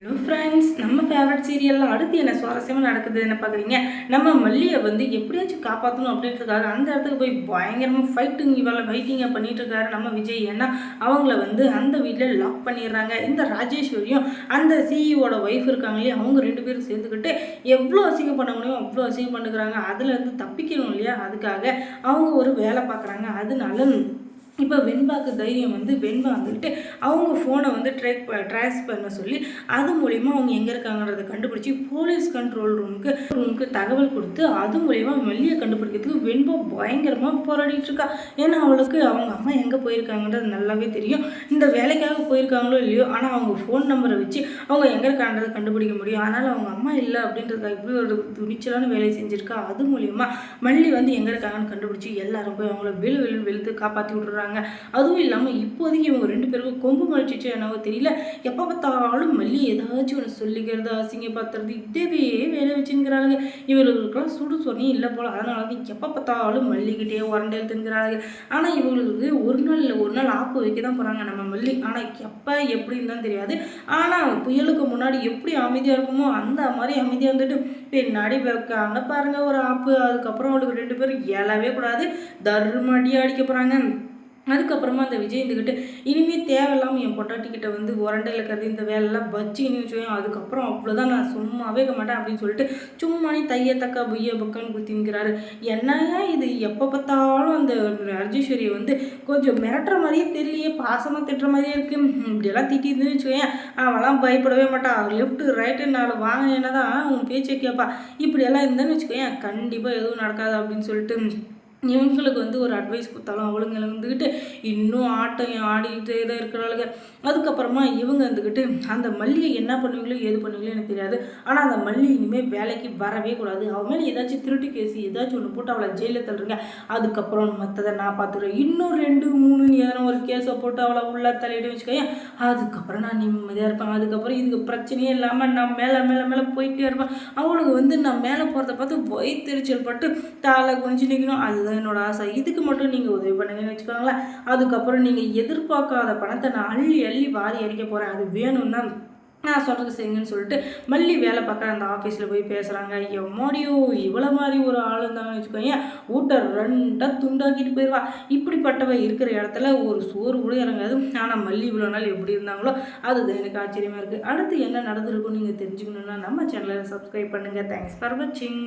Hello friends, நம்ம favourite சீரியலில் அடுத்து என்ன சுவாரஸ்யமாக நடக்குது என்ன பார்க்குறீங்க? நம்ம மல்லியை வந்து எப்படியாச்சும் காப்பாற்றணும் அப்படின்றதுக்காக அந்த இடத்துக்கு போய் பயங்கரமாக ஃபைட்டிங்கை பண்ணிட்டு இருக்காரு நம்ம விஜய். ஏன்னா அவங்கள வந்து அந்த வீட்டில் லாக் பண்ணிடுறாங்க. இந்த ராஜேஸ்வரியும் அந்த சிஇஓட ஒய்ஃப் இருக்காங்களே, அவங்க 2 பேரும் சேர்ந்துக்கிட்டு எவ்வளோ அசிங்கம் பண்ண முடியும் அவ்வளோ அசிங்கம் பண்ணுறாங்க. அதுலேருந்து தப்பிக்கணும் இல்லையா, அதுக்காக அவங்க ஒரு வேலை பார்க்குறாங்க. அதனால இப்போ வெண்பாக்கு தைரியம் வந்து வெண்பா வந்துக்கிட்டு அவங்க ஃபோனை வந்து ட்ரேஸ் பண்ண சொல்லி அது மூலிமா அவங்க எங்கே இருக்காங்கன்றதை கண்டுபிடிச்சி போலீஸ் கண்ட்ரோல் ரூமுக்கு தகவல் கொடுத்து அது மூலிமா மல்லியை கண்டுபிடிக்கிறதுக்கு வெண்பா பயங்கரமாக போராடிட்டு இருக்கா. ஏன்னா அவளுக்கு அவங்க அம்மா எங்கே போயிருக்காங்கன்றது நல்லாவே தெரியும். இந்த வேலைக்காக போயிருக்காங்களோ இல்லையோ, ஆனால் அவங்க ஃபோன் நம்பரை வச்சு அவங்க எங்கே இருக்கான்றதை கண்டுபிடிக்க முடியும். அதனால் அவங்க அம்மா இல்லை அப்படின்றதுக்காக இப்படி ஒரு துணிச்சலான வேலையை செஞ்சுருக்கா. அது மூலிமா மல்லி வந்து எங்கே இருக்காங்கன்னு கண்டுபிடிச்சி எல்லாரும் போய் அவங்கள வெளுத்து காப்பாற்றி விட்டுறாங்க. அதுவும் இல்லாமல் இப்போதைக்கு இவங்க 2 பேருக்கும் கொம்பு முளைச்சிச்சு என்னவோ தெரியல. எப்போ பார்த்தாலும் மல்லி ஏதாச்சும் ஒன்று சொல்லிக்கிறது, அசிங்கப்படுத்துறது, இதே வேலை வச்சுங்கிறாளுங்க. இவர்களுக்கெல்லாம் சுடு சொன்னி இல்லை போல். அதனால தான் எப்போ பார்த்தாலும் மல்லிக்கிட்டே உரண்டையில் தின்கிறாளுங்க. ஆனால் இவங்களுக்கு ஒரு நாள் ஆப்பு வைக்க தான் போகிறாங்க நம்ம மல்லி. ஆனால் எப்போ எப்படின்னு தான் தெரியாது. ஆனால் புயலுக்கு முன்னாடி எப்படி அமைதியாக இருக்குமோ அந்த மாதிரி அமைதியாக வந்துட்டு பின்னாடி வைக்காங்க பாருங்க ஒரு ஆப்பு. அதுக்கப்புறம் அவளுக்கு 2 பேரும் ஏழவே கூடாது, தர்மடியாக அடிக்க போகிறாங்க. அதுக்கப்புறமா அந்த விஜய் இருந்துக்கிட்டு இனிமேல் தேவையில்லாமல் என் பொட்டாட்டிக்கிட்ட வந்து உரண்டையில் இருக்கிறது இந்த வேலைலாம் வச்சுக்கின்னு வச்சுக்கோங்க, அதுக்கப்புறம் அவ்வளோதான், நான் சும்மாவே இருக்க மாட்டேன் அப்படின்னு சொல்லிட்டு சும்மானே தையத்தக்கா பொய்ய பக்கான்னு குத்திங்கிறாரு. என்னையா இது, எப்போ பார்த்தாலும் அந்த ராஜேஸ்வரியை வந்து கொஞ்சம் மிரட்டுற மாதிரியே தெரியலையே, பாசமாக திட்டுற மாதிரியே இருக்குது. இப்படியெல்லாம் திட்டிருந்துன்னு வச்சுக்கோங்க, அவெல்லாம் பயப்படவே மாட்டான். லெஃப்ட்டு ரைட்டு 4 வாங்கினேன்னா தான் உன் பேச்சை கேட்பா. இப்படியெல்லாம் இருந்தேன்னு வச்சுக்கோங்க, கண்டிப்பாக எதுவும் நடக்காது அப்படின்னு சொல்லிட்டு இவங்களுக்கு வந்து ஒரு அட்வைஸ் கொடுத்தாலும் அவளுங்க வந்துக்கிட்டு இன்னும் ஆட்டம் ஆடிக்கிட்டே தான் இருக்கிறாளுங்க. அதுக்கப்புறமா இவங்க வந்துக்கிட்டு அந்த மல்லியை என்ன பண்ணுவீங்களோ ஏது பண்ணுவீங்களோ எனக்கு தெரியாது, ஆனால் அந்த மல்லி இனிமேல் வேலைக்கு வரவே கூடாது. அவன் மேலே ஏதாச்சும் திருட்டு கேஸ் ஏதாச்சும் ஒன்று போட்டு அவளை ஜெயிலில் தள்ளுறீங்க, அதுக்கப்புறம் மற்றதை நான் பார்த்துக்கிறேன். இன்னும் 2 3 எதனா ஒரு கேஸை போட்டு அவளை உள்ள தலையிட்டு வச்சுக்கோங்க, அதுக்கப்புறம் நான் நிம்மதியாக இருப்பேன். அதுக்கப்புறம் இதுக்கு பிரச்சனையே இல்லாமல் நான் மேலே மேலே மேலே போயிட்டே இருப்பேன். அவளுக்கு வந்து நான் மேலே போகிறத பார்த்து வயிற்றுச்சல் பட்டு தாளை குனிஞ்சு நிற்கணும், அதுதான் என்னோட ஆசை. இதுக்கு மட்டும் நீங்கள் உதவி பண்ணுங்கன்னு வச்சுக்கோங்களேன். அதுக்கப்புறம் நீங்கள் எதிர்பார்க்காத பணத்தை நான் அள்ளி அள்ளி வாரி அடிக்க போகிறேன், அது வேணும்னா நான் சொல்கிறது செய்யுங்கன்னு சொல்லிட்டு மல்லி வேலை பார்க்குற அந்த ஆஃபீஸில் போய் பேசுகிறாங்க. எம்மாடியோ இவ்வளோ மாதிரி ஒரு ஆள் இருந்தாங்கன்னு வச்சுக்கோங்க, ஊட்ட 2 துண்டாக்கிட்டு போயிடுவா. இப்படிப்பட்டவ இருக்கிற இடத்துல ஒரு சோறு கூட இறங்காது. ஆனால் மல்லி இவ்வளோ நாள் எப்படி இருந்தாங்களோ அதுதான் எனக்கு ஆச்சரியமாக இருக்குது. அடுத்து என்ன நடந்திருக்குன்னு நீங்கள் தெரிஞ்சுக்கணுன்னா நம்ம சேனலை சப்ஸ்கிரைப் பண்ணுங்கள். தேங்க்ஸ் ஃபார் வாட்சிங்.